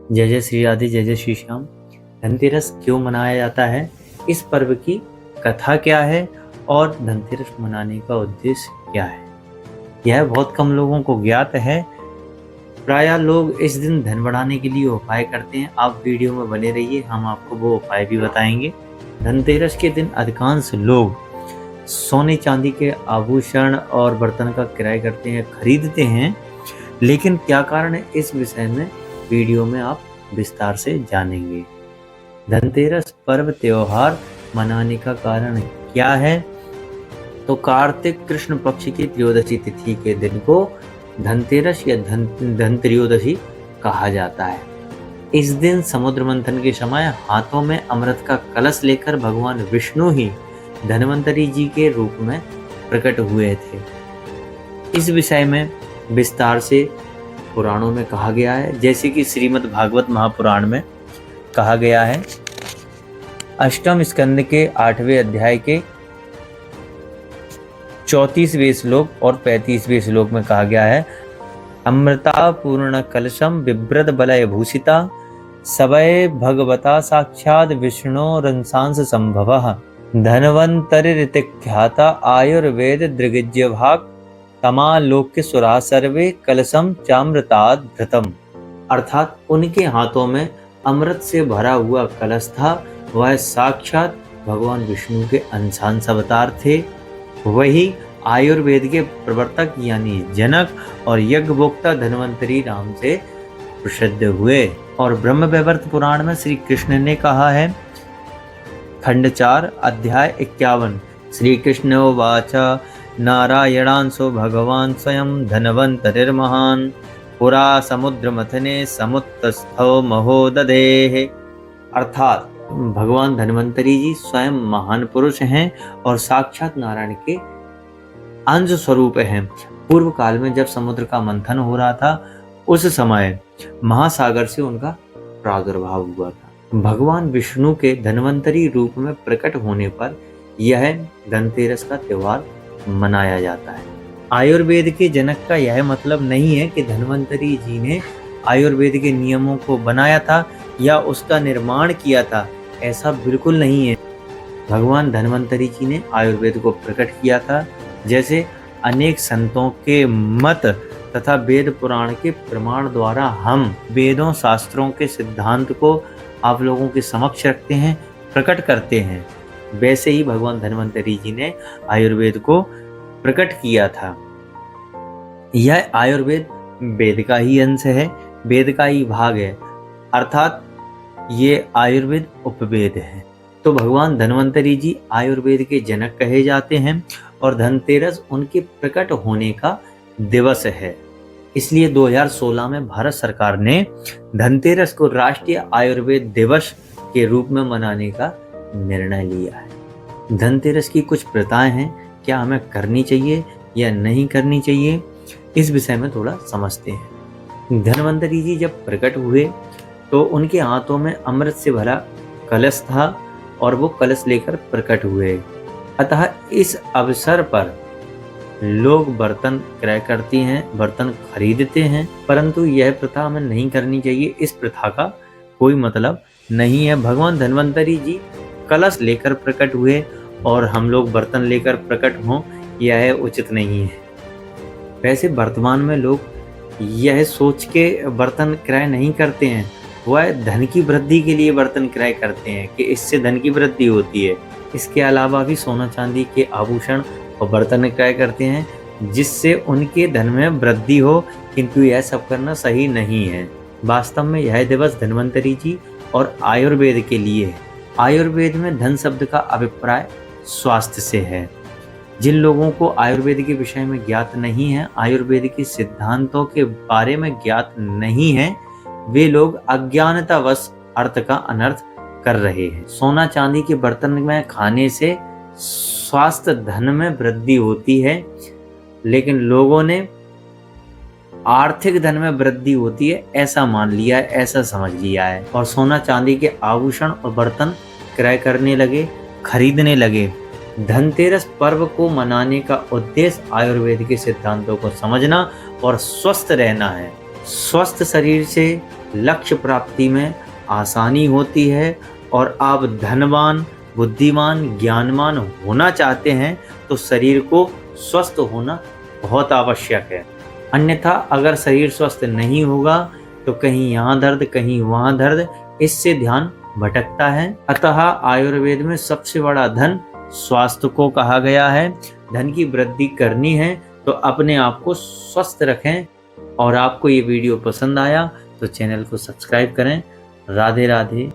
जय जय श्री राधे, जय जय श्री श्याम। धनतेरस क्यों मनाया जाता है, इस पर्व की कथा क्या है और धनतेरस मनाने का उद्देश्य क्या है, यह बहुत कम लोगों को ज्ञात है। प्रायः लोग इस दिन धन बढ़ाने के लिए उपाय करते हैं। आप वीडियो में बने रहिए, हम आपको वो उपाय भी बताएंगे। धनतेरस के दिन अधिकांश लोग सोने चांदी के आभूषण और बर्तन का क्रय करते हैं, खरीदते हैं। लेकिन क्या कारण है, इस विषय में वीडियो में आप विस्तार से जानेंगे। धनतेरस पर्व त्योहार मनाने का कारण क्या है, तो कार्तिक कृष्ण पक्ष की त्रयोदशी तिथि के दिन को धनतेरस या धन त्रयोदशी कहा जाता है। इस दिन समुद्र मंथन के समय हाथों में अमृत का कलश लेकर भगवान विष्णु ही धन्वंतरी जी के रूप में प्रकट हुए थे। इस विषय में विस्तार से पुराणों में कहा गया है, जैसे कि श्रीमद् भागवत महापुराण में कहा गया है। अष्टम स्कंद के 8वें अध्याय के 34वें श्लोक और 35वें श्लोक में कहा गया है, अमृता पूर्ण कलशम बिभ्रत बलय भूषिता सबय भगवता साक्षात विष्णु रंसांस संभवः धन्वंतरिख्याता आयुर्वेद दृग्ज्य भाग तमालोक्य सुरा सर्वे कलशम चामृताद भृतम। अर्थात उनके हाथों में अमृत से भरा हुआ कलश था। वह साक्षात भगवान विष्णु के अंशांश अवतार थे। वही आयुर्वेद के प्रवर्तक यानी जनक और यज्ञभोक्ता धन्वंतरी नाम से प्रसिद्ध हुए। और ब्रह्म वैवर्त पुराण में श्री कृष्ण ने कहा है, खंड 4 अध्याय 51, श्री कृष्ण उवाच नारायणांशो भगवान स्वयं धनवंतरिर्महान् पुरा समुद्र मथने समुत्तस्थो महोदधेः। अर्थात भगवान धन्वंतरी जी स्वयं महान पुरुष हैं और साक्षात नारायण के अंश स्वरूप हैं। पूर्व काल में जब समुद्र का मंथन हो रहा था, उस समय महासागर से उनका प्रादुर्भाव हुआ था। भगवान विष्णु के धन्वंतरी रूप में प्रकट होने पर यह धनतेरस का त्योहार मनाया जाता है। आयुर्वेद के जनक का यह मतलब नहीं है कि धन्वंतरी जी ने आयुर्वेद के नियमों को बनाया था या उसका निर्माण किया था, ऐसा बिल्कुल नहीं है। भगवान धन्वंतरी जी ने आयुर्वेद को प्रकट किया था। जैसे अनेक संतों के मत तथा वेद पुराण के प्रमाण द्वारा हम वेदों शास्त्रों के सिद्धांत को आप लोगों के समक्ष रखते हैं, प्रकट करते हैं, वैसे ही भगवान धन्वंतरी जी ने आयुर्वेद को प्रकट किया था। यह आयुर्वेद वेद का ही अंश है, वेद का ही भाग है, अर्थात ये आयुर्वेद उपवेद है। तो भगवान धन्वंतरी जी आयुर्वेद के जनक कहे जाते हैं और धनतेरस उनके प्रकट होने का दिवस है। इसलिए 2016 में भारत सरकार ने धनतेरस को राष्ट्रीय आयुर्वेद दिवस के रूप में मनाने का निर्णय लिया है। धनतेरस की कुछ प्रथाएं हैं, क्या हमें करनी चाहिए या नहीं करनी चाहिए, इस विषय में थोड़ा समझते हैं। धन्वंतरी जी जब प्रकट हुए तो उनके हाथों में अमृत से भरा कलश था और वो कलश लेकर प्रकट हुए। अतः इस अवसर पर लोग बर्तन क्रय करते हैं, बर्तन खरीदते हैं, परंतु यह प्रथा हमें नहीं करनी चाहिए। इस प्रथा का कोई मतलब नहीं है। भगवान धन्वंतरी जी कलश लेकर प्रकट हुए और हम लोग बर्तन लेकर प्रकट हों, यह उचित नहीं है। वैसे वर्तमान में लोग यह सोच के बर्तन क्रय नहीं करते हैं, वह धन की वृद्धि के लिए बर्तन क्रय करते हैं कि इससे धन की वृद्धि होती है। इसके अलावा भी सोना चांदी के आभूषण और बर्तन क्रय करते हैं जिससे उनके धन में वृद्धि हो, किंतु यह सब करना सही नहीं है। वास्तव में यह दिवस धन्वंतरी जी और आयुर्वेद के लिए है। आयुर्वेद में धन शब्द का अभिप्राय स्वास्थ्य से है। जिन लोगों को आयुर्वेद के विषय में ज्ञात नहीं है, आयुर्वेद के सिद्धांतों के बारे में ज्ञात नहीं है, वे लोग अज्ञानतावश अर्थ का अनर्थ कर रहे हैं। सोना चांदी के बर्तन में खाने से स्वास्थ्य धन में वृद्धि होती है, लेकिन लोगों ने आर्थिक धन में वृद्धि होती है ऐसा मान लिया है, ऐसा समझ लिया है और सोना चांदी के आभूषण और बर्तन क्रय करने लगे, खरीदने लगे। धनतेरस पर्व को मनाने का उद्देश्य आयुर्वेद के सिद्धांतों को समझना और स्वस्थ रहना है। स्वस्थ शरीर से लक्ष्य प्राप्ति में आसानी होती है और आप धनवान, बुद्धिमान, ज्ञानवान होना चाहते हैं तो शरीर को स्वस्थ होना बहुत आवश्यक है। अन्यथा अगर शरीर स्वस्थ नहीं होगा तो कहीं यहाँ दर्द, कहीं वहाँ दर्द, इससे ध्यान भटकता है। अतः आयुर्वेद में सबसे बड़ा धन स्वास्थ्य को कहा गया है। धन की वृद्धि करनी है तो अपने आप को स्वस्थ रखें। और आपको ये वीडियो पसंद आया तो चैनल को सब्सक्राइब करें। राधे राधे।